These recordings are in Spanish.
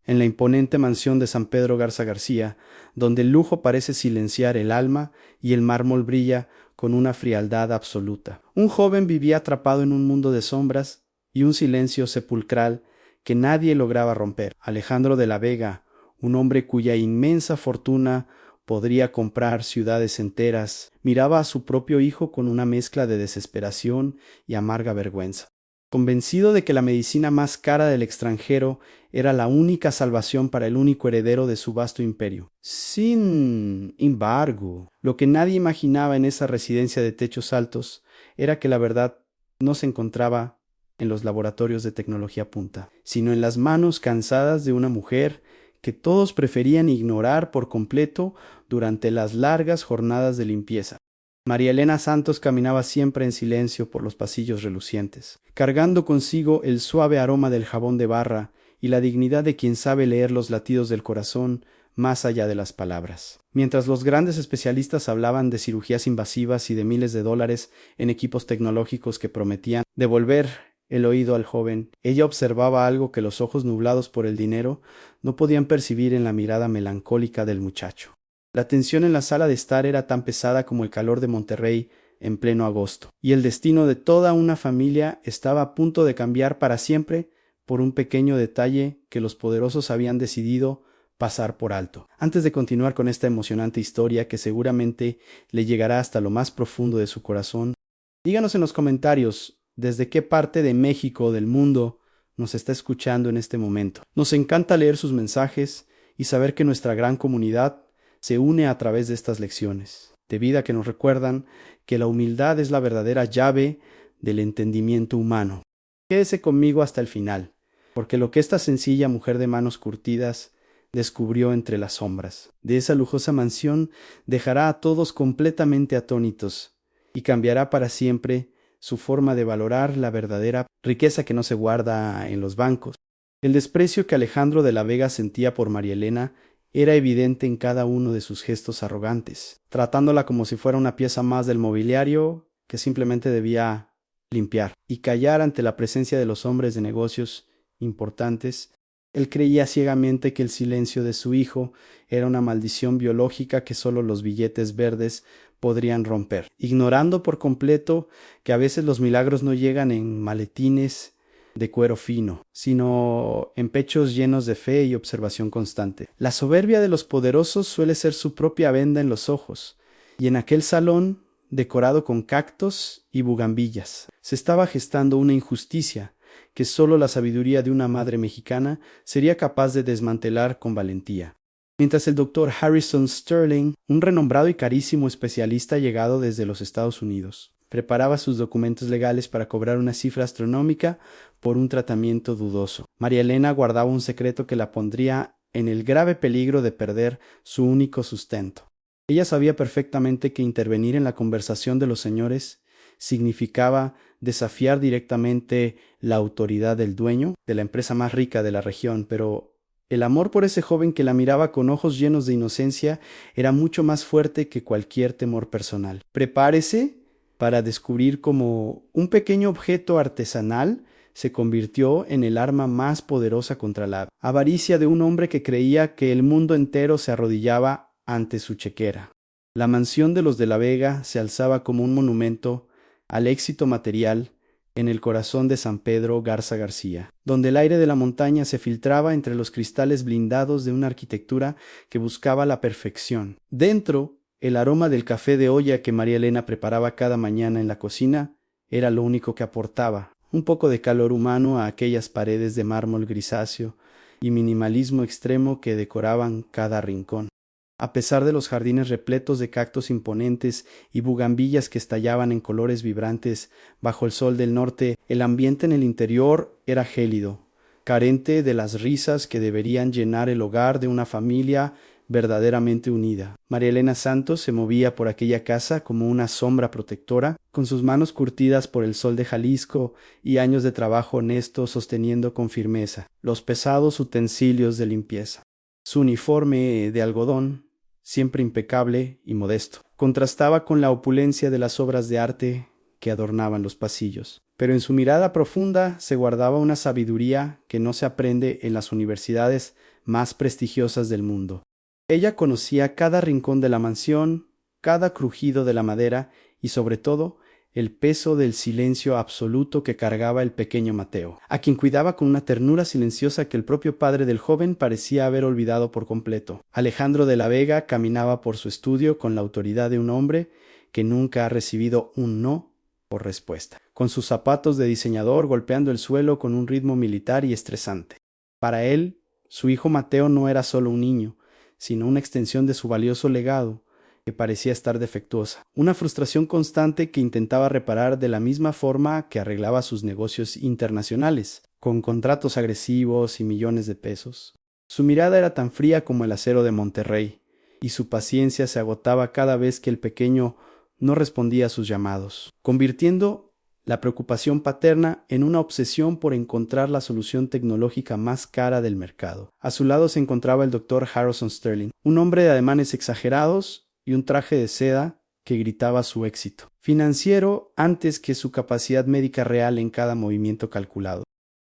en la imponente mansión de San Pedro Garza García, donde el lujo parece silenciar el alma y el mármol brilla con una frialdad absoluta. Un joven vivía atrapado en un mundo de sombras y un silencio sepulcral que nadie lograba romper. Alejandro de la Vega, un hombre cuya inmensa fortuna podría comprar ciudades enteras, miraba a su propio hijo con una mezcla de desesperación y amarga vergüenza. Convencido de que la medicina más cara del extranjero era la única salvación para el único heredero de su vasto imperio. Sin embargo, lo que nadie imaginaba en esa residencia de techos altos era que la verdad no se encontraba en los laboratorios de tecnología punta, sino en las manos cansadas de una mujer que todos preferían ignorar por completo durante las largas jornadas de limpieza. María Elena Santos caminaba siempre en silencio por los pasillos relucientes, cargando consigo el suave aroma del jabón de barra y la dignidad de quien sabe leer los latidos del corazón más allá de las palabras. Mientras los grandes especialistas hablaban de cirugías invasivas y de miles de dólares en equipos tecnológicos que prometían devolver el oído al joven, ella observaba algo que los ojos nublados por el dinero no podían percibir en la mirada melancólica del muchacho. La tensión en la sala de estar era tan pesada como el calor de Monterrey en pleno agosto, y el destino de toda una familia estaba a punto de cambiar para siempre por un pequeño detalle que los poderosos habían decidido pasar por alto. Antes de continuar con esta emocionante historia que seguramente le llegará hasta lo más profundo de su corazón, díganos en los comentarios desde qué parte de México o del mundo nos está escuchando en este momento. Nos encanta leer sus mensajes y saber que nuestra gran comunidad se une a través de estas lecciones de vida que nos recuerdan que la humildad es la verdadera llave del entendimiento humano. Quédese conmigo hasta el final, porque lo que esta sencilla mujer de manos curtidas descubrió entre las sombras de esa lujosa mansión dejará a todos completamente atónitos y cambiará para siempre su forma de valorar la verdadera riqueza que no se guarda en los bancos. El desprecio que Alejandro de la Vega sentía por María Elena era evidente en cada uno de sus gestos arrogantes, tratándola como si fuera una pieza más del mobiliario que simplemente debía limpiar y callar ante la presencia de los hombres de negocios importantes. Él creía ciegamente que el silencio de su hijo era una maldición biológica que solo los billetes verdes podrían romper, ignorando por completo que a veces los milagros no llegan en maletines de cuero fino, sino en pechos llenos de fe y observación constante. La soberbia de los poderosos suele ser su propia venda en los ojos, y en aquel salón, decorado con cactos y bugambillas, se estaba gestando una injusticia que solo la sabiduría de una madre mexicana sería capaz de desmantelar con valentía. Mientras el doctor Harrison Sterling, un renombrado y carísimo especialista llegado desde los Estados Unidos, preparaba sus documentos legales para cobrar una cifra astronómica por un tratamiento dudoso, María Elena guardaba un secreto que la pondría en el grave peligro de perder su único sustento. Ella sabía perfectamente que intervenir en la conversación de los señores significaba desafiar directamente la autoridad del dueño de la empresa más rica de la región, pero el amor por ese joven que la miraba con ojos llenos de inocencia era mucho más fuerte que cualquier temor personal. Prepárese para descubrir cómo un pequeño objeto artesanal se convirtió en el arma más poderosa contra la avaricia de un hombre que creía que el mundo entero se arrodillaba ante su chequera. La mansión de los de la Vega se alzaba como un monumento al éxito material en el corazón de San Pedro Garza García, donde el aire de la montaña se filtraba entre los cristales blindados de una arquitectura que buscaba la perfección. Dentro, el aroma del café de olla que María Elena preparaba cada mañana en la cocina era lo único que aportaba un poco de calor humano a aquellas paredes de mármol grisáceo y minimalismo extremo que decoraban cada rincón. A pesar de los jardines repletos de cactos imponentes y bugambillas que estallaban en colores vibrantes bajo el sol del norte, el ambiente en el interior era gélido, carente de las risas que deberían llenar el hogar de una familia verdaderamente unida. María Elena Santos se movía por aquella casa como una sombra protectora, con sus manos curtidas por el sol de Jalisco y años de trabajo honesto sosteniendo con firmeza los pesados utensilios de limpieza. Su uniforme de algodón, siempre impecable y modesto, contrastaba con la opulencia de las obras de arte que adornaban los pasillos. Pero en su mirada profunda se guardaba una sabiduría que no se aprende en las universidades más prestigiosas del mundo. Ella conocía cada rincón de la mansión, cada crujido de la madera y, sobre todo, el peso del silencio absoluto que cargaba el pequeño Mateo, a quien cuidaba con una ternura silenciosa que el propio padre del joven parecía haber olvidado por completo. Alejandro de la Vega caminaba por su estudio con la autoridad de un hombre que nunca ha recibido un no por respuesta, con sus zapatos de diseñador golpeando el suelo con un ritmo militar y estresante. Para él, su hijo Mateo no era solo un niño, sino una extensión de su valioso legado, que parecía estar defectuosa, una frustración constante que intentaba reparar de la misma forma que arreglaba sus negocios internacionales, con contratos agresivos y millones de pesos. Su mirada era tan fría como el acero de Monterrey, y su paciencia se agotaba cada vez que el pequeño no respondía a sus llamados, convirtiendo la preocupación paterna en una obsesión por encontrar la solución tecnológica más cara del mercado. A su lado se encontraba el doctor Harrison Sterling, un hombre de ademanes exagerados y un traje de seda que gritaba su éxito financiero antes que su capacidad médica real en cada movimiento calculado.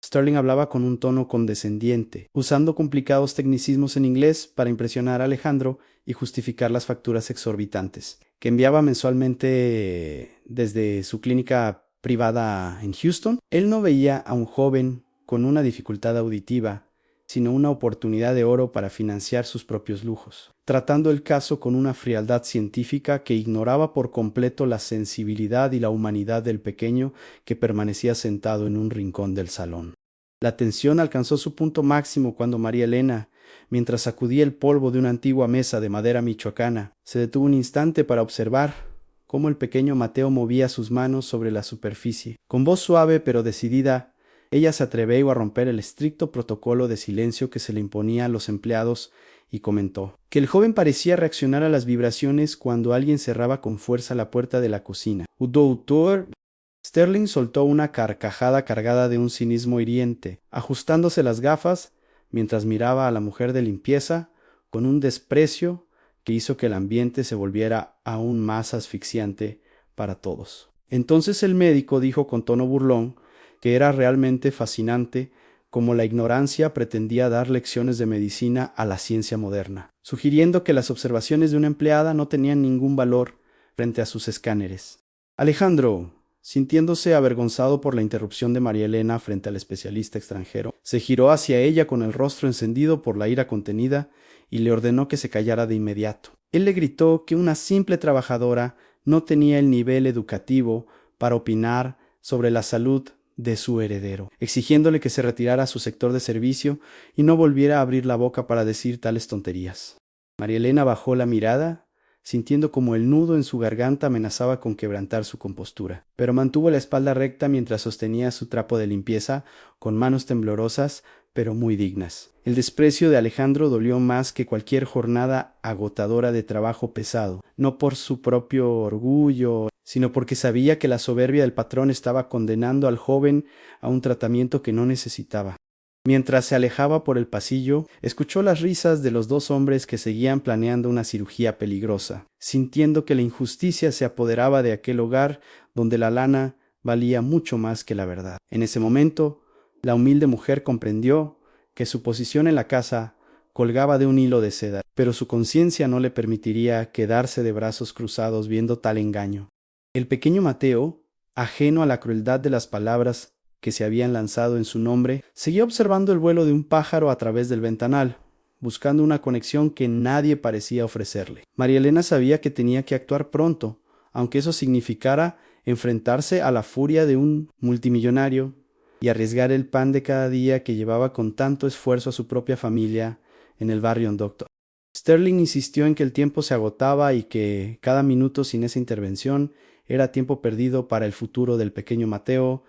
Sterling hablaba con un tono condescendiente, usando complicados tecnicismos en inglés para impresionar a Alejandro y justificar las facturas exorbitantes que enviaba mensualmente desde su clínica privada en Houston. Él no veía a un joven con una dificultad auditiva, sino una oportunidad de oro para financiar sus propios lujos, tratando el caso con una frialdad científica que ignoraba por completo la sensibilidad y la humanidad del pequeño que permanecía sentado en un rincón del salón. La tensión alcanzó su punto máximo cuando María Elena, mientras sacudía el polvo de una antigua mesa de madera michoacana, se detuvo un instante para observar cómo el pequeño Mateo movía sus manos sobre la superficie. Con voz suave pero decidida, ella se atrevió a romper el estricto protocolo de silencio que se le imponía a los empleados y comentó que el joven parecía reaccionar a las vibraciones cuando alguien cerraba con fuerza la puerta de la cocina. «Doctor». Sterling soltó una carcajada cargada de un cinismo hiriente, ajustándose las gafas mientras miraba a la mujer de limpieza con un desprecio que hizo que el ambiente se volviera aún más asfixiante para todos. Entonces el médico dijo con tono burlón que era realmente fascinante cómo la ignorancia pretendía dar lecciones de medicina a la ciencia moderna, sugiriendo que las observaciones de una empleada no tenían ningún valor frente a sus escáneres. Alejandro, sintiéndose avergonzado por la interrupción de María Elena frente al especialista extranjero, se giró hacia ella con el rostro encendido por la ira contenida y le ordenó que se callara de inmediato. Él le gritó que una simple trabajadora no tenía el nivel educativo para opinar sobre la salud de su heredero, exigiéndole que se retirara a su sector de servicio y no volviera a abrir la boca para decir tales tonterías. María Elena bajó la mirada, sintiendo como el nudo en su garganta amenazaba con quebrantar su compostura, pero mantuvo la espalda recta mientras sostenía su trapo de limpieza con manos temblorosas pero muy dignas. El desprecio de Alejandro dolió más que cualquier jornada agotadora de trabajo pesado, no por su propio orgullo, sino porque sabía que la soberbia del patrón estaba condenando al joven a un tratamiento que no necesitaba. Mientras se alejaba por el pasillo, escuchó las risas de los dos hombres que seguían planeando una cirugía peligrosa, sintiendo que la injusticia se apoderaba de aquel hogar donde la lana valía mucho más que la verdad. En ese momento, la humilde mujer comprendió que su posición en la casa colgaba de un hilo de seda, pero su conciencia no le permitiría quedarse de brazos cruzados viendo tal engaño. El pequeño Mateo, ajeno a la crueldad de las palabras que se habían lanzado en su nombre, seguía observando el vuelo de un pájaro a través del ventanal, buscando una conexión que nadie parecía ofrecerle. María Elena sabía que tenía que actuar pronto, aunque eso significara enfrentarse a la furia de un multimillonario y arriesgar el pan de cada día que llevaba con tanto esfuerzo a su propia familia en el barrio Doctor. Sterling insistió en que el tiempo se agotaba y que cada minuto sin esa intervención era tiempo perdido para el futuro del pequeño Mateo.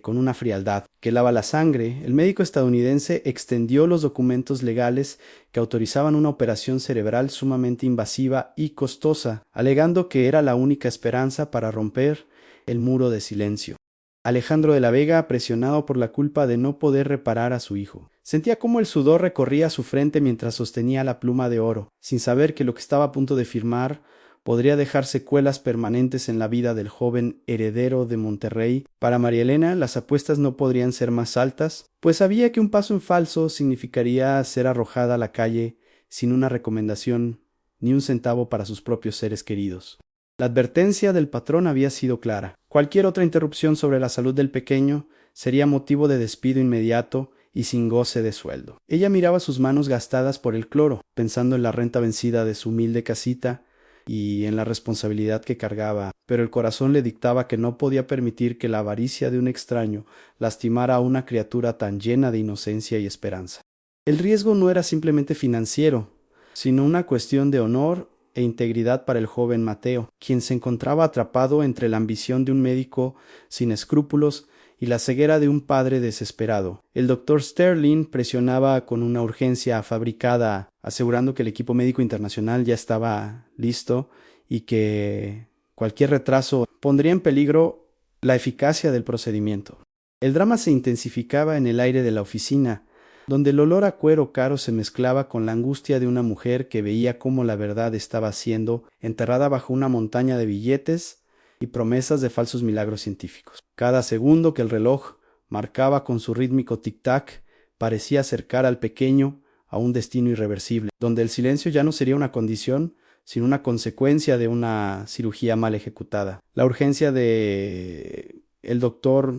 Con una frialdad que helaba la sangre, el médico estadounidense extendió los documentos legales que autorizaban una operación cerebral sumamente invasiva y costosa, alegando que era la única esperanza para romper el muro de silencio. Alejandro de la Vega, presionado por la culpa de no poder reparar a su hijo, sentía cómo el sudor recorría su frente mientras sostenía la pluma de oro, sin saber que lo que estaba a punto de firmar podría dejar secuelas permanentes en la vida del joven heredero de Monterrey. Para María Elena, las apuestas no podrían ser más altas, pues sabía que un paso en falso significaría ser arrojada a la calle sin una recomendación ni un centavo para sus propios seres queridos. La advertencia del patrón había sido clara. Cualquier otra interrupción sobre la salud del pequeño sería motivo de despido inmediato y sin goce de sueldo. Ella miraba sus manos gastadas por el cloro, pensando en la renta vencida de su humilde casita y en la responsabilidad que cargaba, pero el corazón le dictaba que no podía permitir que la avaricia de un extraño lastimara a una criatura tan llena de inocencia y esperanza. El riesgo no era simplemente financiero, sino una cuestión de honor e integridad para el joven Mateo, quien se encontraba atrapado entre la ambición de un médico sin escrúpulos y la ceguera de un padre desesperado. El doctor Sterling presionaba con una urgencia fabricada, asegurando que el equipo médico internacional ya estaba listo y que cualquier retraso pondría en peligro la eficacia del procedimiento. El drama se intensificaba en el aire de la oficina, donde el olor a cuero caro se mezclaba con la angustia de una mujer que veía cómo la verdad estaba siendo enterrada bajo una montaña de billetes y promesas de falsos milagros científicos. Cada segundo que el reloj marcaba con su rítmico tic-tac parecía acercar al pequeño a un destino irreversible, donde el silencio ya no sería una condición, sino una consecuencia de una cirugía mal ejecutada. La urgencia de el doctor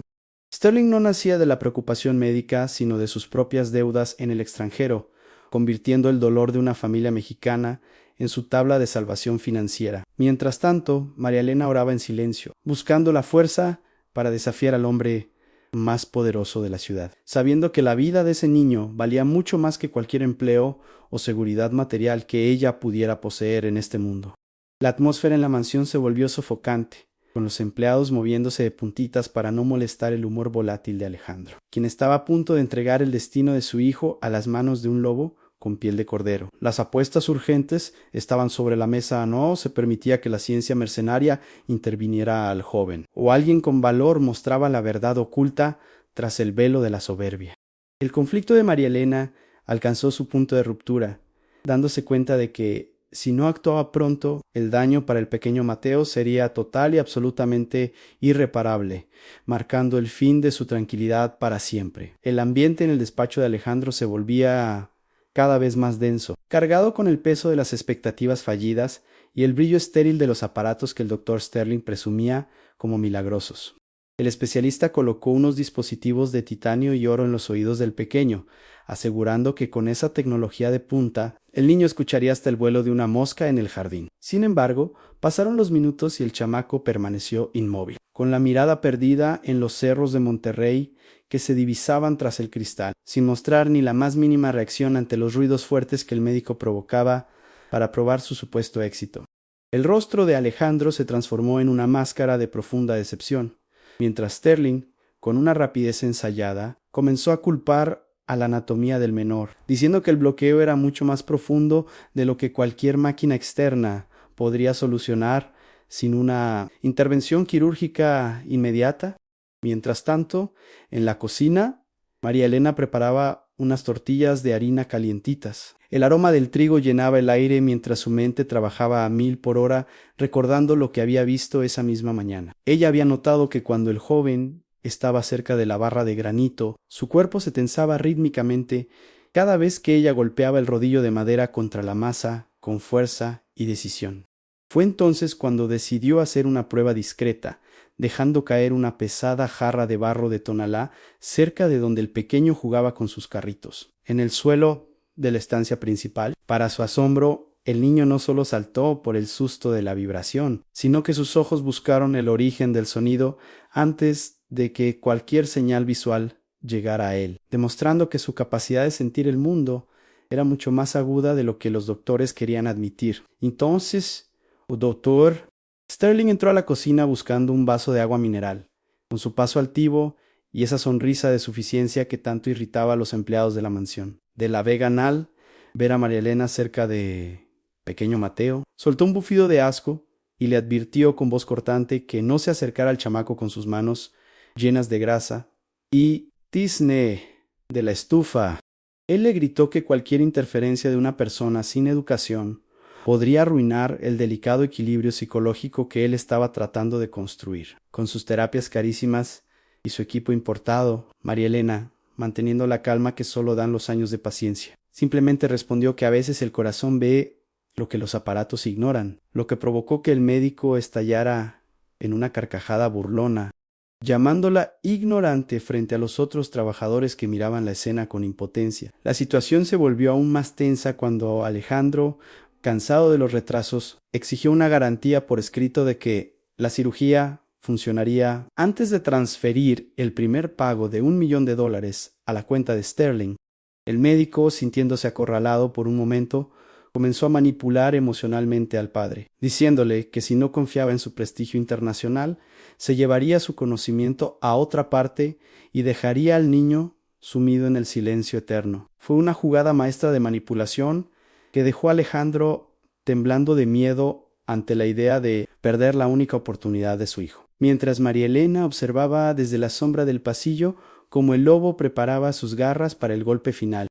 Sterling no nacía de la preocupación médica, sino de sus propias deudas en el extranjero, convirtiendo el dolor de una familia mexicana en su tabla de salvación financiera. Mientras tanto, María Elena oraba en silencio, buscando la fuerza para desafiar al hombre más poderoso de la ciudad, sabiendo que la vida de ese niño valía mucho más que cualquier empleo o seguridad material que ella pudiera poseer en este mundo. La atmósfera en la mansión se volvió sofocante, con los empleados moviéndose de puntitas para no molestar el humor volátil de Alejandro, quien estaba a punto de entregar el destino de su hijo a las manos de un lobo con piel de cordero. Las apuestas urgentes estaban sobre la mesa. No se permitía que la ciencia mercenaria interviniera al joven, o alguien con valor mostraba la verdad oculta tras el velo de la soberbia. El conflicto de María Elena alcanzó su punto de ruptura, dándose cuenta de que si no actuaba pronto, el daño para el pequeño Mateo sería total y absolutamente irreparable, marcando el fin de su tranquilidad para siempre. El ambiente en el despacho de Alejandro se volvía cada vez más denso, cargado con el peso de las expectativas fallidas y el brillo estéril de los aparatos que el doctor Sterling presumía como milagrosos. El especialista colocó unos dispositivos de titanio y oro en los oídos del pequeño, asegurando que con esa tecnología de punta, el niño escucharía hasta el vuelo de una mosca en el jardín. Sin embargo, pasaron los minutos y el chamaco permaneció inmóvil, con la mirada perdida en los cerros de Monterrey que se divisaban tras el cristal, sin mostrar ni la más mínima reacción ante los ruidos fuertes que el médico provocaba para probar su supuesto éxito. El rostro de Alejandro se transformó en una máscara de profunda decepción, mientras Sterling, con una rapidez ensayada, comenzó a culpar a la anatomía del menor, diciendo que el bloqueo era mucho más profundo de lo que cualquier máquina externa podría solucionar sin una intervención quirúrgica inmediata. Mientras tanto, en la cocina, María Elena preparaba unas tortillas de harina calientitas. El aroma del trigo llenaba el aire mientras su mente trabajaba a 1000 por hora, recordando lo que había visto esa misma mañana. Ella había notado que cuando el joven estaba cerca de la barra de granito, su cuerpo se tensaba rítmicamente cada vez que ella golpeaba el rodillo de madera contra la masa con fuerza y decisión. Fue entonces cuando decidió hacer una prueba discreta, dejando caer una pesada jarra de barro de Tonalá cerca de donde el pequeño jugaba con sus carritos, en el suelo de la estancia principal. Para su asombro, el niño no solo saltó por el susto de la vibración, sino que sus ojos buscaron el origen del sonido antes de que cualquier señal visual llegara a él, demostrando que su capacidad de sentir el mundo era mucho más aguda de lo que los doctores querían admitir. Entonces, doctor Sterling entró a la cocina buscando un vaso de agua mineral, con su paso altivo y esa sonrisa de suficiencia que tanto irritaba a los empleados de la mansión. De la Vega Nal, ver a María Elena cerca de pequeño Mateo, soltó un bufido de asco y le advirtió con voz cortante que no se acercara al chamaco con sus manos llenas de grasa y tizne de la estufa. Él le gritó que cualquier interferencia de una persona sin educación podría arruinar el delicado equilibrio psicológico que él estaba tratando de construir. Con sus terapias carísimas y su equipo importado, María Elena, manteniendo la calma que solo dan los años de paciencia, simplemente respondió que a veces el corazón ve lo que los aparatos ignoran, lo que provocó que el médico estallara en una carcajada burlona, llamándola ignorante frente a los otros trabajadores que miraban la escena con impotencia. La situación se volvió aún más tensa cuando Alejandro, cansado de los retrasos, exigió una garantía por escrito de que la cirugía funcionaría. Antes de transferir el primer pago de $1.000.000 a la cuenta de Sterling, el médico, sintiéndose acorralado por un momento, comenzó a manipular emocionalmente al padre, diciéndole que si no confiaba en su prestigio internacional, se llevaría su conocimiento a otra parte y dejaría al niño sumido en el silencio eterno. Fue una jugada maestra de manipulación que dejó a Alejandro temblando de miedo ante la idea de perder la única oportunidad de su hijo. Mientras María Elena observaba desde la sombra del pasillo cómo el lobo preparaba sus garras para el golpe final.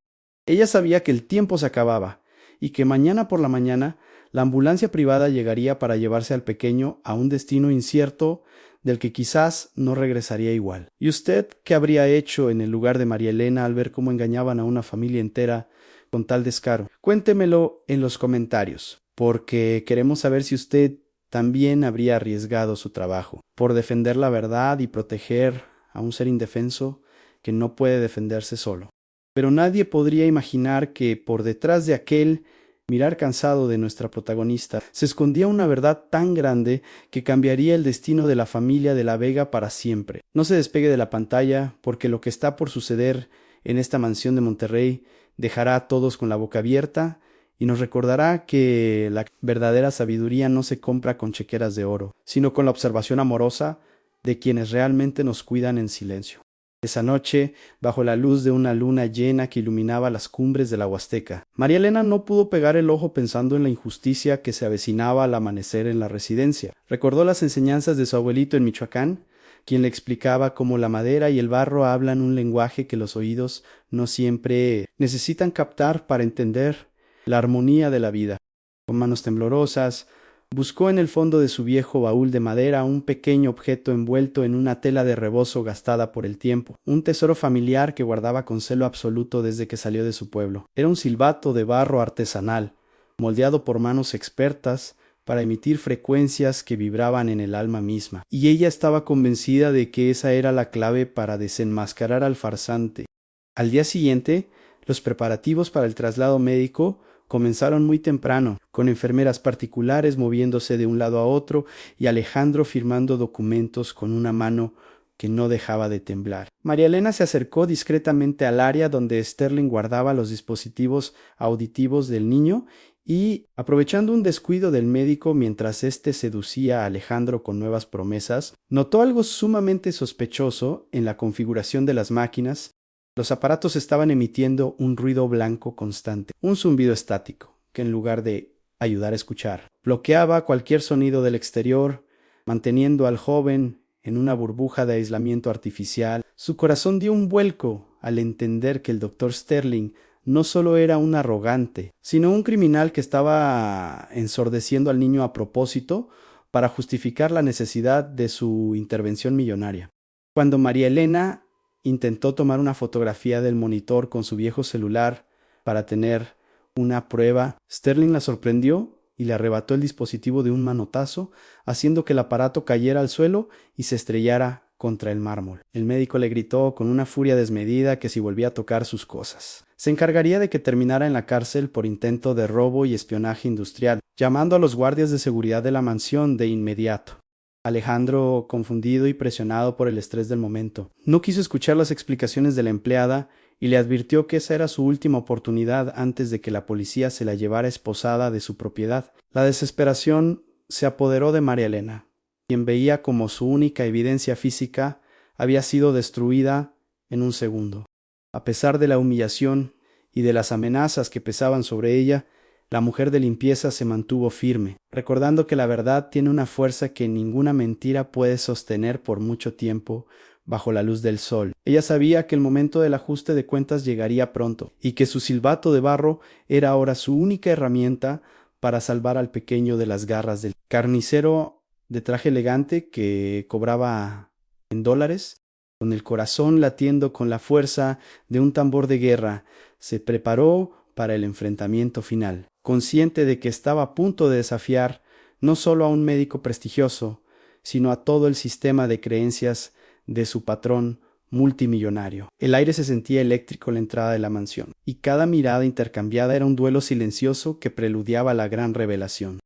Ella sabía que el tiempo se acababa y que mañana por la mañana la ambulancia privada llegaría para llevarse al pequeño a un destino incierto del que quizás no regresaría igual. ¿Y usted qué habría hecho en el lugar de María Elena al ver cómo engañaban a una familia entera con tal descaro? Cuéntemelo en los comentarios, porque queremos saber si usted también habría arriesgado su trabajo por defender la verdad y proteger a un ser indefenso que no puede defenderse solo. Pero nadie podría imaginar que por detrás de aquel mirar cansado de nuestra protagonista se escondía una verdad tan grande que cambiaría el destino de la familia de la Vega para siempre. No se despegue de la pantalla, porque lo que está por suceder en esta mansión de Monterrey dejará a todos con la boca abierta y nos recordará que la verdadera sabiduría no se compra con chequeras de oro, sino con la observación amorosa de quienes realmente nos cuidan en silencio. Esa noche, bajo la luz de una luna llena que iluminaba las cumbres de la Huasteca, María Elena no pudo pegar el ojo pensando en la injusticia que se avecinaba al amanecer en la residencia. Recordó las enseñanzas de su abuelito en Michoacán, quien le explicaba cómo la madera y el barro hablan un lenguaje que los oídos no siempre necesitan captar para entender la armonía de la vida. Con manos temblorosas, buscó en el fondo de su viejo baúl de madera un pequeño objeto envuelto en una tela de rebozo gastada por el tiempo, un tesoro familiar que guardaba con celo absoluto desde que salió de su pueblo. Era un silbato de barro artesanal, moldeado por manos expertas para emitir frecuencias que vibraban en el alma misma, y ella estaba convencida de que esa era la clave para desenmascarar al farsante. Al día siguiente, los preparativos para el traslado médico comenzaron muy temprano, con enfermeras particulares moviéndose de un lado a otro y Alejandro firmando documentos con una mano que no dejaba de temblar. María Elena se acercó discretamente al área donde Sterling guardaba los dispositivos auditivos del niño y, aprovechando un descuido del médico mientras éste seducía a Alejandro con nuevas promesas, notó algo sumamente sospechoso en la configuración de las máquinas. Los aparatos estaban emitiendo un ruido blanco constante, un zumbido estático, que en lugar de ayudar a escuchar, bloqueaba cualquier sonido del exterior, manteniendo al joven en una burbuja de aislamiento artificial. Su corazón dio un vuelco al entender que el doctor Sterling no solo era un arrogante, sino un criminal que estaba ensordeciendo al niño a propósito para justificar la necesidad de su intervención millonaria. Cuando María Elena intentó tomar una fotografía del monitor con su viejo celular para tener una prueba, Sterling la sorprendió y le arrebató el dispositivo de un manotazo, haciendo que el aparato cayera al suelo y se estrellara contra el mármol. El médico le gritó con una furia desmedida que si volvía a tocar sus cosas se encargaría de que terminara en la cárcel por intento de robo y espionaje industrial, llamando a los guardias de seguridad de la mansión de inmediato. Alejandro, confundido y presionado por el estrés del momento, no quiso escuchar las explicaciones de la empleada y le advirtió que esa era su última oportunidad antes de que la policía se la llevara esposada de su propiedad. La desesperación se apoderó de María Elena, quien veía como su única evidencia física había sido destruida en un segundo. A pesar de la humillación y de las amenazas que pesaban sobre ella, la mujer de limpieza se mantuvo firme, recordando que la verdad tiene una fuerza que ninguna mentira puede sostener por mucho tiempo bajo la luz del sol. Ella sabía que el momento del ajuste de cuentas llegaría pronto, y que su silbato de barro era ahora su única herramienta para salvar al pequeño de las garras del carnicero de traje elegante que cobraba en dólares. Con el corazón latiendo con la fuerza de un tambor de guerra, se preparó para el enfrentamiento final, consciente de que estaba a punto de desafiar no solo a un médico prestigioso, sino a todo el sistema de creencias de su patrón multimillonario. El aire se sentía eléctrico en la entrada de la mansión, y cada mirada intercambiada era un duelo silencioso que preludiaba la gran revelación.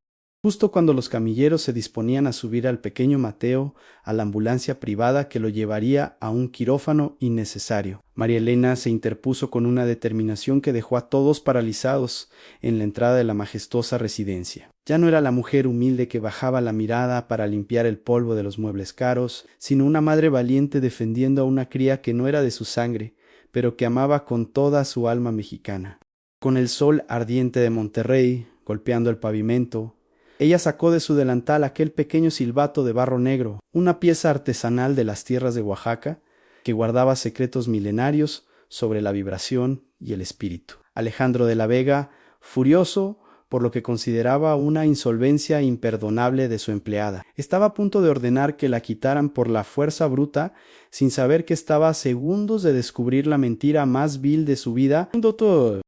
Justo cuando los camilleros se disponían a subir al pequeño Mateo a la ambulancia privada que lo llevaría a un quirófano innecesario, María Elena se interpuso con una determinación que dejó a todos paralizados en la entrada de la majestuosa residencia. Ya no era la mujer humilde que bajaba la mirada para limpiar el polvo de los muebles caros, sino una madre valiente defendiendo a una cría que no era de su sangre, pero que amaba con toda su alma mexicana. Con el sol ardiente de Monterrey golpeando el pavimento, ella sacó de su delantal aquel pequeño silbato de barro negro, una pieza artesanal de las tierras de Oaxaca, que guardaba secretos milenarios sobre la vibración y el espíritu. Alejandro de la Vega, furioso por lo que consideraba una insolvencia imperdonable de su empleada, estaba a punto de ordenar que la quitaran por la fuerza bruta, sin saber que estaba a segundos de descubrir la mentira más vil de su vida. Doctor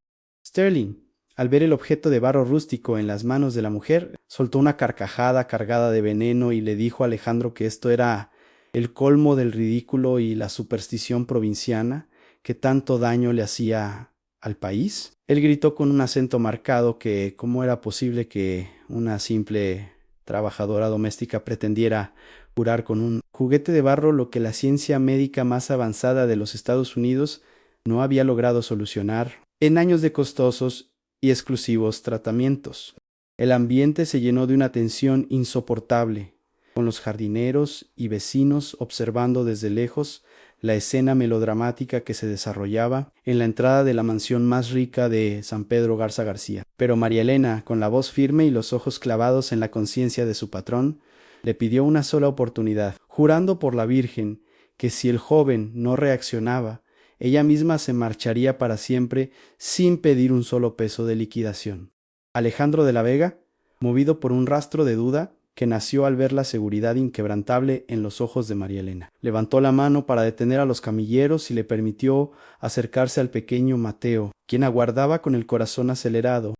Sterling, al ver el objeto de barro rústico en las manos de la mujer, soltó una carcajada cargada de veneno y le dijo a Alejandro que esto era el colmo del ridículo y la superstición provinciana que tanto daño le hacía al país. Él gritó con un acento marcado que cómo era posible que una simple trabajadora doméstica pretendiera curar con un juguete de barro lo que la ciencia médica más avanzada de los Estados Unidos no había logrado solucionar en años de costosos y exclusivos tratamientos. El ambiente se llenó de una tensión insoportable, con los jardineros y vecinos observando desde lejos la escena melodramática que se desarrollaba en la entrada de la mansión más rica de San Pedro Garza García. Pero María Elena, con la voz firme y los ojos clavados en la conciencia de su patrón, le pidió una sola oportunidad, jurando por la Virgen que si el joven no reaccionaba, ella misma se marcharía para siempre sin pedir un solo peso de liquidación. Alejandro de la Vega, movido por un rastro de duda que nació al ver la seguridad inquebrantable en los ojos de María Elena, levantó la mano para detener a los camilleros y le permitió acercarse al pequeño Mateo, quien aguardaba con el corazón acelerado.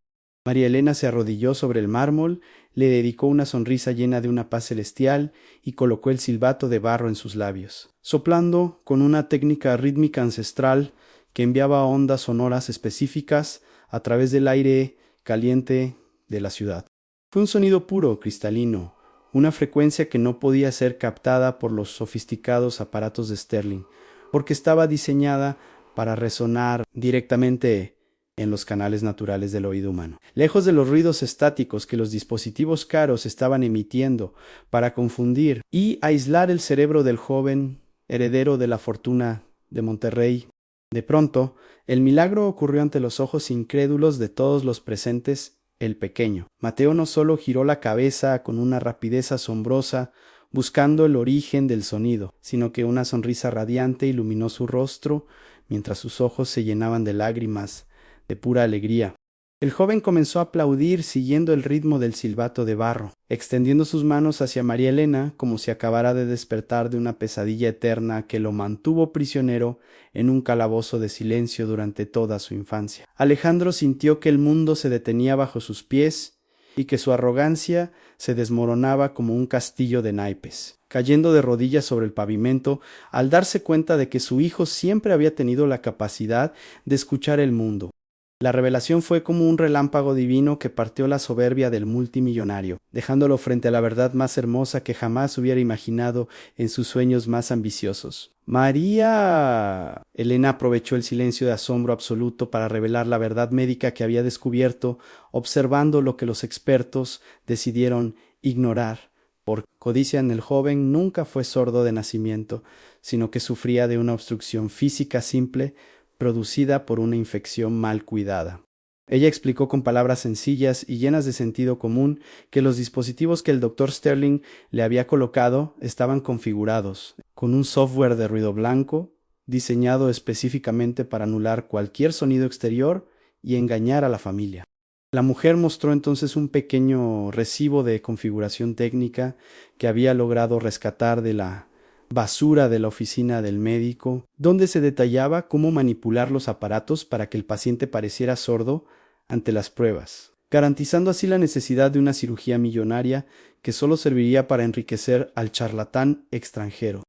María Elena se arrodilló sobre el mármol, le dedicó una sonrisa llena de una paz celestial y colocó el silbato de barro en sus labios, soplando con una técnica rítmica ancestral que enviaba ondas sonoras específicas a través del aire caliente de la ciudad. Fue un sonido puro, cristalino, una frecuencia que no podía ser captada por los sofisticados aparatos de Sterling, porque estaba diseñada para resonar directamente en los canales naturales del oído humano. Lejos de los ruidos estáticos que los dispositivos caros estaban emitiendo para confundir y aislar el cerebro del joven heredero de la fortuna de Monterrey, de pronto, el milagro ocurrió ante los ojos incrédulos de todos los presentes. El pequeño Mateo no solo giró la cabeza con una rapidez asombrosa, buscando el origen del sonido, sino que una sonrisa radiante iluminó su rostro mientras sus ojos se llenaban de lágrimas de pura alegría. El joven comenzó a aplaudir siguiendo el ritmo del silbato de barro, extendiendo sus manos hacia María Elena como si acabara de despertar de una pesadilla eterna que lo mantuvo prisionero en un calabozo de silencio durante toda su infancia. Alejandro sintió que el mundo se detenía bajo sus pies y que su arrogancia se desmoronaba como un castillo de naipes, cayendo de rodillas sobre el pavimento al darse cuenta de que su hijo siempre había tenido la capacidad de escuchar el mundo. La revelación fue como un relámpago divino que partió la soberbia del multimillonario, dejándolo frente a la verdad más hermosa que jamás hubiera imaginado en sus sueños más ambiciosos. ¡María! Elena aprovechó el silencio de asombro absoluto para revelar la verdad médica que había descubierto, observando lo que los expertos decidieron ignorar. Por codicia en el joven nunca fue sordo de nacimiento, sino que sufría de una obstrucción física simple, producida por una infección mal cuidada. Ella explicó con palabras sencillas y llenas de sentido común que los dispositivos que el Dr. Sterling le había colocado estaban configurados con un software de ruido blanco diseñado específicamente para anular cualquier sonido exterior y engañar a la familia. La mujer mostró entonces un pequeño recibo de configuración técnica que había logrado rescatar de la basura de la oficina del médico, donde se detallaba cómo manipular los aparatos para que el paciente pareciera sordo ante las pruebas, garantizando así la necesidad de una cirugía millonaria que solo serviría para enriquecer al charlatán extranjero.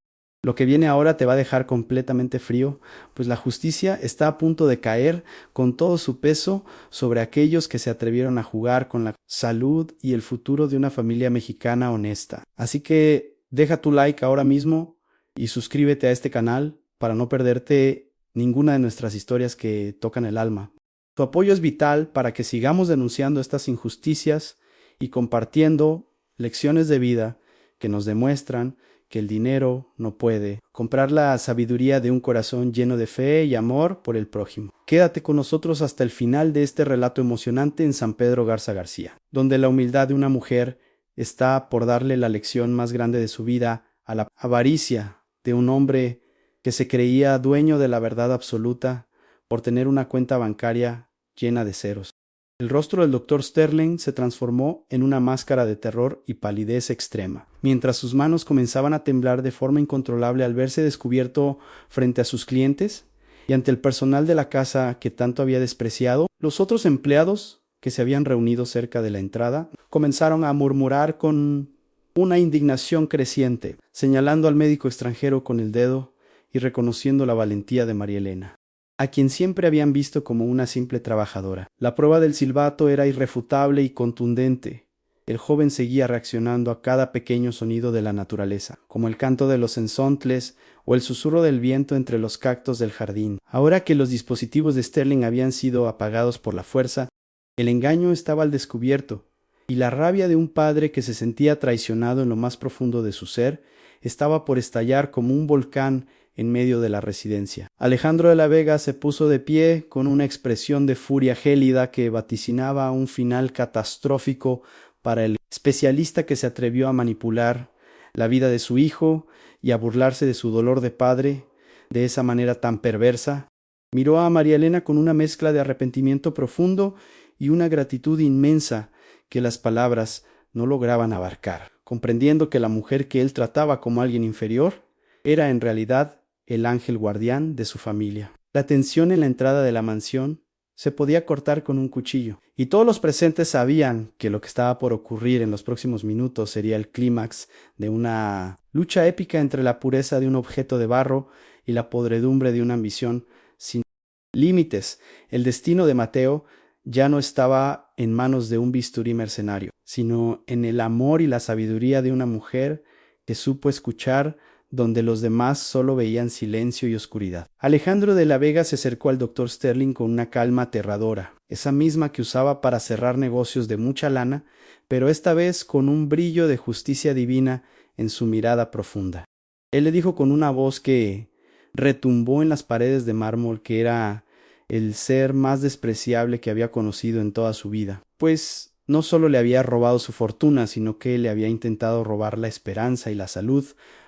Lo que viene ahora te va a dejar completamente frío, pues la justicia está a punto de caer con todo su peso sobre aquellos que se atrevieron a jugar con la salud y el futuro de una familia mexicana honesta. Así que deja tu like ahora mismo y suscríbete a este canal para no perderte ninguna de nuestras historias que tocan el alma. Tu apoyo es vital para que sigamos denunciando estas injusticias y compartiendo lecciones de vida que nos demuestran que el dinero no puede comprar la sabiduría de un corazón lleno de fe y amor por el prójimo. Quédate con nosotros hasta el final de este relato emocionante en San Pedro Garza García, donde la humildad de una mujer está por darle la lección más grande de su vida a la avaricia de un hombre que se creía dueño de la verdad absoluta por tener una cuenta bancaria llena de ceros. El rostro del doctor Sterling se transformó en una máscara de terror y palidez extrema, mientras sus manos comenzaban a temblar de forma incontrolable al verse descubierto frente a sus clientes y ante el personal de la casa que tanto había despreciado. Los otros empleados que se habían reunido cerca de la entrada comenzaron a murmurar con una indignación creciente, señalando al médico extranjero con el dedo y reconociendo la valentía de María Elena, a quien siempre habían visto como una simple trabajadora. La prueba del silbato era irrefutable y contundente. El joven seguía reaccionando a cada pequeño sonido de la naturaleza, como el canto de los enzontles o el susurro del viento entre los cactos del jardín. Ahora que los dispositivos de Sterling habían sido apagados por la fuerza, el engaño estaba al descubierto, y la rabia de un padre que se sentía traicionado en lo más profundo de su ser estaba por estallar como un volcán en medio de la residencia. Alejandro de la Vega se puso de pie con una expresión de furia gélida que vaticinaba un final catastrófico para el especialista que se atrevió a manipular la vida de su hijo y a burlarse de su dolor de padre de esa manera tan perversa. Miró a María Elena con una mezcla de arrepentimiento profundo y una gratitud inmensa que las palabras no lograban abarcar, comprendiendo que la mujer que él trataba como alguien inferior era en realidad el ángel guardián de su familia. La tensión en la entrada de la mansión se podía cortar con un cuchillo, y todos los presentes sabían que lo que estaba por ocurrir en los próximos minutos sería el clímax de una lucha épica entre la pureza de un objeto de barro y la podredumbre de una ambición sin límites. El destino de Mateo ya no estaba en manos de un bisturí mercenario, sino en el amor y la sabiduría de una mujer que supo escuchar donde los demás solo veían silencio y oscuridad. Alejandro de la Vega se acercó al doctor Sterling con una calma aterradora, esa misma que usaba para cerrar negocios de mucha lana, pero esta vez con un brillo de justicia divina en su mirada profunda. Él le dijo con una voz que retumbó en las paredes de mármol que era el ser más despreciable que había conocido en toda su vida, pues no solo le había robado su fortuna, sino que le había intentado robar la esperanza y la salud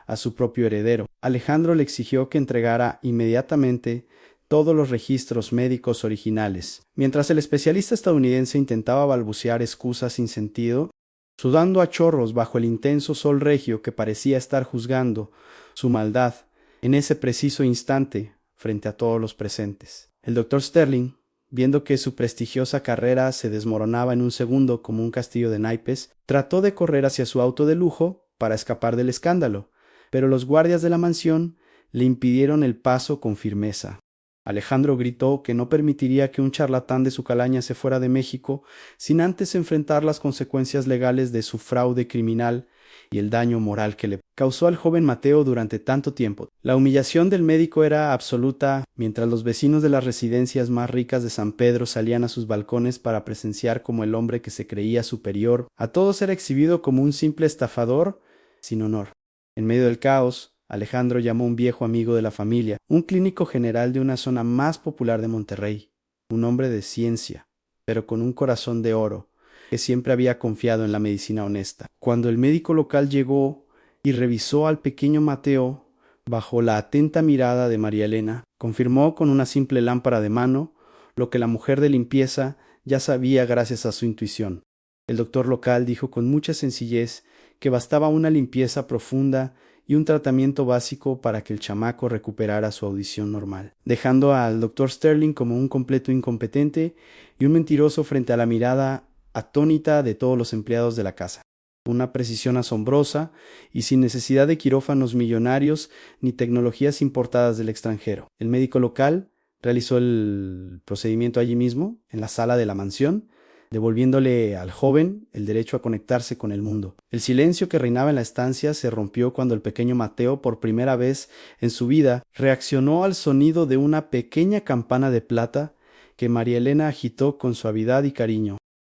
a su propio heredero. Alejandro le exigió que entregara inmediatamente todos los registros médicos originales. Mientras el especialista estadounidense intentaba balbucear excusas sin sentido, sudando a chorros bajo el intenso sol regio que parecía estar juzgando su maldad en ese preciso instante frente a todos los presentes. El doctor Sterling, viendo que su prestigiosa carrera se desmoronaba en un segundo como un castillo de naipes, trató de correr hacia su auto de lujo para escapar del escándalo, pero los guardias de la mansión le impidieron el paso con firmeza. Alejandro gritó que no permitiría que un charlatán de su calaña se fuera de México sin antes enfrentar las consecuencias legales de su fraude criminal y el daño moral que le causó al joven Mateo durante tanto tiempo. La humillación del médico era absoluta, mientras los vecinos de las residencias más ricas de San Pedro salían a sus balcones para presenciar cómo el hombre que se creía superior a todos era exhibido como un simple estafador sin honor. En medio del caos, Alejandro llamó a un viejo amigo de la familia, un clínico general de una zona más popular de Monterrey, un hombre de ciencia, pero con un corazón de oro, que siempre había confiado en la medicina honesta. Cuando el médico local llegó y revisó al pequeño Mateo, bajo la atenta mirada de María Elena, confirmó con una simple lámpara de mano lo que la mujer de limpieza ya sabía gracias a su intuición. El doctor local dijo con mucha sencillez que bastaba una limpieza profunda y un tratamiento básico para que el chamaco recuperara su audición normal, dejando al doctor Sterling como un completo incompetente y un mentiroso frente a la mirada atónita de todos los empleados de la casa. Una precisión asombrosa y sin necesidad de quirófanos millonarios ni tecnologías importadas del extranjero. El médico local realizó el procedimiento allí mismo, en la sala de la mansión, devolviéndole al joven el derecho a conectarse con el mundo. El silencio que reinaba en la estancia se rompió cuando el pequeño Mateo, por primera vez en su vida, reaccionó al sonido de una pequeña campana de plata que María Elena agitó con suavidad y cariño.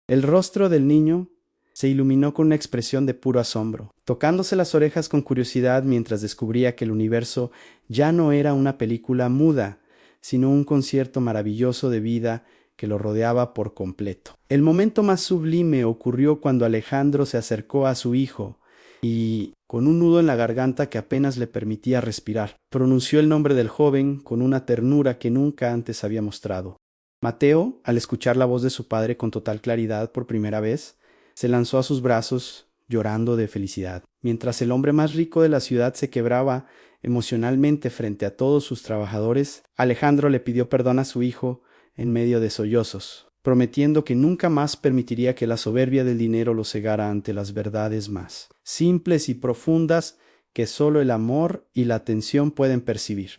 El rostro del niño se iluminó con una expresión de puro asombro, tocándose las orejas con curiosidad mientras descubría que el universo ya no era una película muda, sino un concierto maravilloso de vida que lo rodeaba por completo. El momento más sublime ocurrió cuando Alejandro se acercó a su hijo y, con un nudo en la garganta que apenas le permitía respirar, pronunció el nombre del joven con una ternura que nunca antes había mostrado. Mateo, al escuchar la voz de su padre con total claridad por primera vez, se lanzó a sus brazos, llorando de felicidad, mientras el hombre más rico de la ciudad se quebraba emocionalmente frente a todos sus trabajadores. Alejandro le pidió perdón a su hijo en medio de sollozos, prometiendo que nunca más permitiría que la soberbia del dinero lo cegara ante las verdades más simples y profundas que solo el amor y la atención pueden percibir.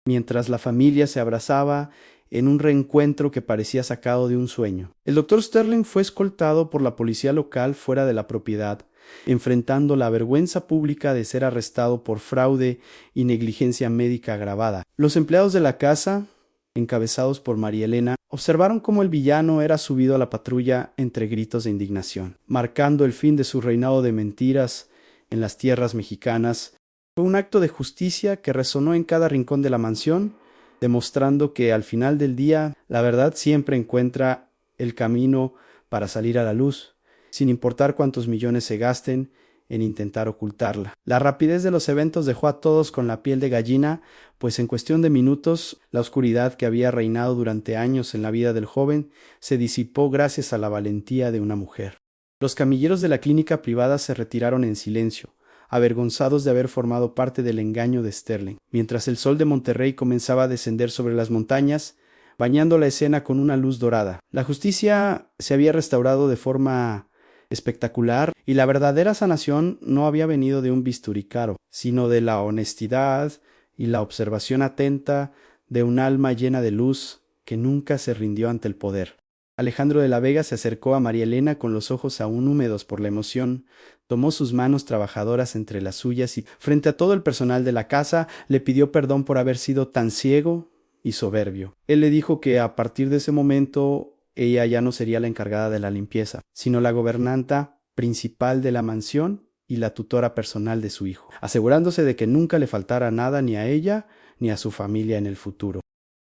Mientras la familia se abrazaba en un reencuentro que parecía sacado de un sueño, el doctor Sterling fue escoltado por la policía local fuera de la propiedad, enfrentando la vergüenza pública de ser arrestado por fraude y negligencia médica agravada. Los empleados de la casa, encabezados por María Elena, observaron cómo el villano era subido a la patrulla entre gritos de indignación, marcando el fin de su reinado de mentiras en las tierras mexicanas. Fue un acto de justicia que resonó en cada rincón de la mansión, demostrando que al final del día la verdad siempre encuentra el camino para salir a la luz, sin importar cuántos millones se gasten en intentar ocultarla. La rapidez de los eventos dejó a todos con la piel de gallina, pues en cuestión de minutos la oscuridad que había reinado durante años en la vida del joven se disipó gracias a la valentía de una mujer. Los camilleros de la clínica privada se retiraron en silencio, avergonzados de haber formado parte del engaño de Sterling, mientras el sol de Monterrey comenzaba a descender sobre las montañas, bañando la escena con una luz dorada. La justicia se había restaurado de forma espectacular y la verdadera sanación no había venido de un bisturí caro, sino de la honestidad y la observación atenta de un alma llena de luz que nunca se rindió ante el poder. Alejandro de la Vega se acercó a María Elena con los ojos aún húmedos por la emoción, tomó sus manos trabajadoras entre las suyas y, frente a todo el personal de la casa, le pidió perdón por haber sido tan ciego y soberbio. Él le dijo que a partir de ese momento ella ya no sería la encargada de la limpieza, sino la gobernanta principal de la mansión y la tutora personal de su hijo, asegurándose de que nunca le faltara nada ni a ella ni a su familia en el futuro.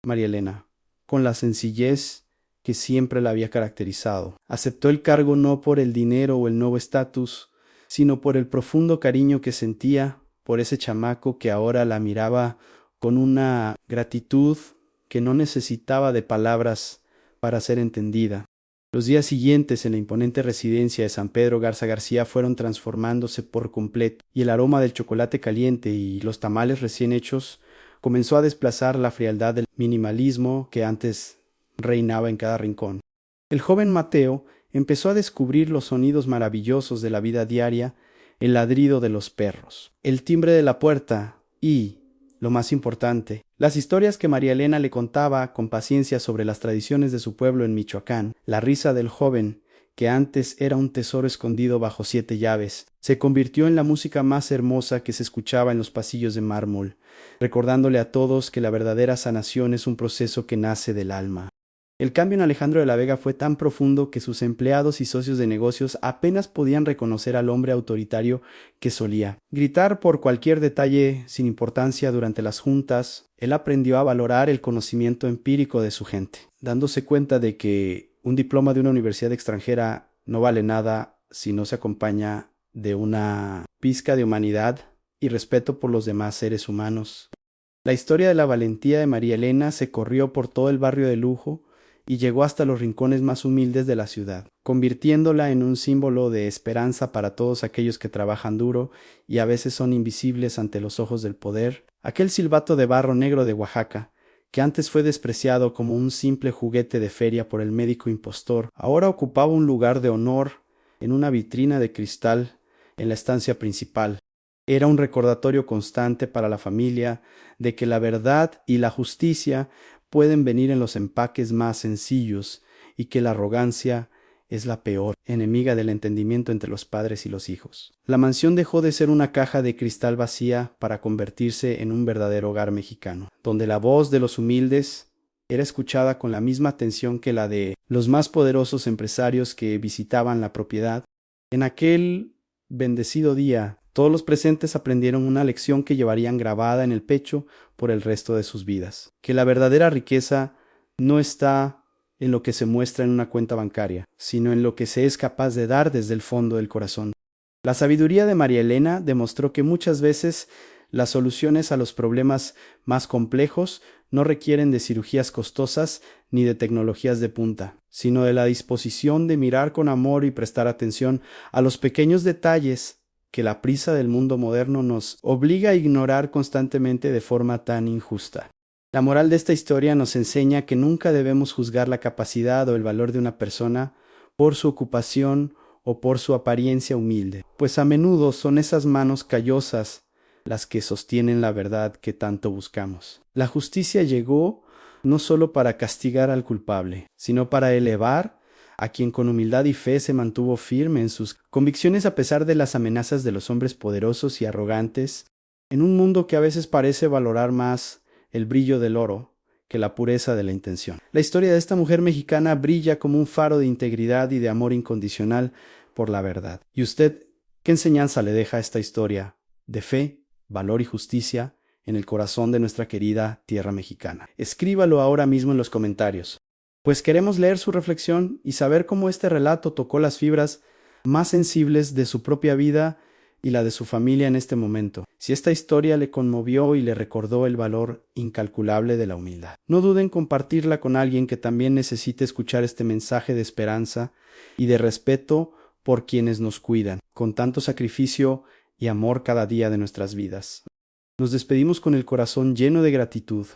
María Elena, con la sencillez que siempre la había caracterizado, aceptó el cargo no por el dinero o el nuevo estatus, sino por el profundo cariño que sentía por ese chamaco que ahora la miraba con una gratitud que no necesitaba de palabras para ser entendida. Los días siguientes en la imponente residencia de San Pedro Garza García fueron transformándose por completo, y el aroma del chocolate caliente y los tamales recién hechos comenzó a desplazar la frialdad del minimalismo que antes reinaba en cada rincón. El joven Mateo empezó a descubrir los sonidos maravillosos de la vida diaria, el ladrido de los perros, el timbre de la puerta y, lo más importante, las historias que María Elena le contaba con paciencia sobre las tradiciones de su pueblo en Michoacán. La risa del joven, que antes era un tesoro escondido bajo 7 llaves, se convirtió en la música más hermosa que se escuchaba en los pasillos de mármol, recordándole a todos que la verdadera sanación es un proceso que nace del alma. El cambio en Alejandro de la Vega fue tan profundo que sus empleados y socios de negocios apenas podían reconocer al hombre autoritario que solía gritar por cualquier detalle sin importancia durante las juntas. Él aprendió a valorar el conocimiento empírico de su gente, dándose cuenta de que un diploma de una universidad extranjera no vale nada si no se acompaña de una pizca de humanidad y respeto por los demás seres humanos. La historia de la valentía de María Elena se corrió por todo el barrio de lujo y llegó hasta los rincones más humildes de la ciudad, convirtiéndola en un símbolo de esperanza para todos aquellos que trabajan duro y a veces son invisibles ante los ojos del poder. Aquel silbato de barro negro de Oaxaca, que antes fue despreciado como un simple juguete de feria por el médico impostor, ahora ocupaba un lugar de honor en una vitrina de cristal en la estancia principal. Era un recordatorio constante para la familia de que la verdad y la justicia pueden venir en los empaques más sencillos y que la arrogancia es la peor enemiga del entendimiento entre los padres y los hijos. La mansión dejó de ser una caja de cristal vacía para convertirse en un verdadero hogar mexicano, donde la voz de los humildes era escuchada con la misma atención que la de los más poderosos empresarios que visitaban la propiedad. En aquel bendecido día, todos los presentes aprendieron una lección que llevarían grabada en el pecho por el resto de sus vidas, que la verdadera riqueza no está en lo que se muestra en una cuenta bancaria, sino en lo que se es capaz de dar desde el fondo del corazón. La sabiduría de María Elena demostró que muchas veces las soluciones a los problemas más complejos no requieren de cirugías costosas ni de tecnologías de punta, sino de la disposición de mirar con amor y prestar atención a los pequeños detalles que la prisa del mundo moderno nos obliga a ignorar constantemente de forma tan injusta. La moral de esta historia nos enseña que nunca debemos juzgar la capacidad o el valor de una persona por su ocupación o por su apariencia humilde, pues a menudo son esas manos callosas las que sostienen la verdad que tanto buscamos. La justicia llegó no solo para castigar al culpable, sino para elevar a quien con humildad y fe se mantuvo firme en sus convicciones a pesar de las amenazas de los hombres poderosos y arrogantes, en un mundo que a veces parece valorar más el brillo del oro que la pureza de la intención. La historia de esta mujer mexicana brilla como un faro de integridad y de amor incondicional por la verdad. ¿Y usted qué enseñanza le deja a esta historia de fe, valor y justicia en el corazón de nuestra querida tierra mexicana? Escríbalo ahora mismo en los comentarios, pues queremos leer su reflexión y saber cómo este relato tocó las fibras más sensibles de su propia vida y la de su familia en este momento. Si esta historia le conmovió y le recordó el valor incalculable de la humildad, no duden en compartirla con alguien que también necesite escuchar este mensaje de esperanza y de respeto por quienes nos cuidan, con tanto sacrificio y amor cada día de nuestras vidas. Nos despedimos con el corazón lleno de gratitud,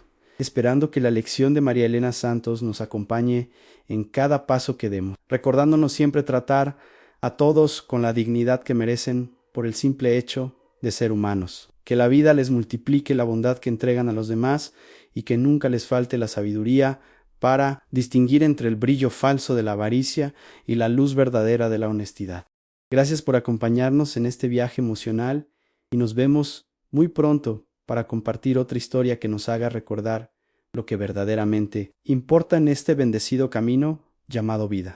esperando que la lección de María Elena Santos nos acompañe en cada paso que demos, recordándonos siempre tratar a todos con la dignidad que merecen por el simple hecho de ser humanos. Que la vida les multiplique la bondad que entregan a los demás y que nunca les falte la sabiduría para distinguir entre el brillo falso de la avaricia y la luz verdadera de la honestidad. Gracias por acompañarnos en este viaje emocional y nos vemos muy pronto para compartir otra historia que nos haga recordar lo que verdaderamente importa en este bendecido camino llamado vida.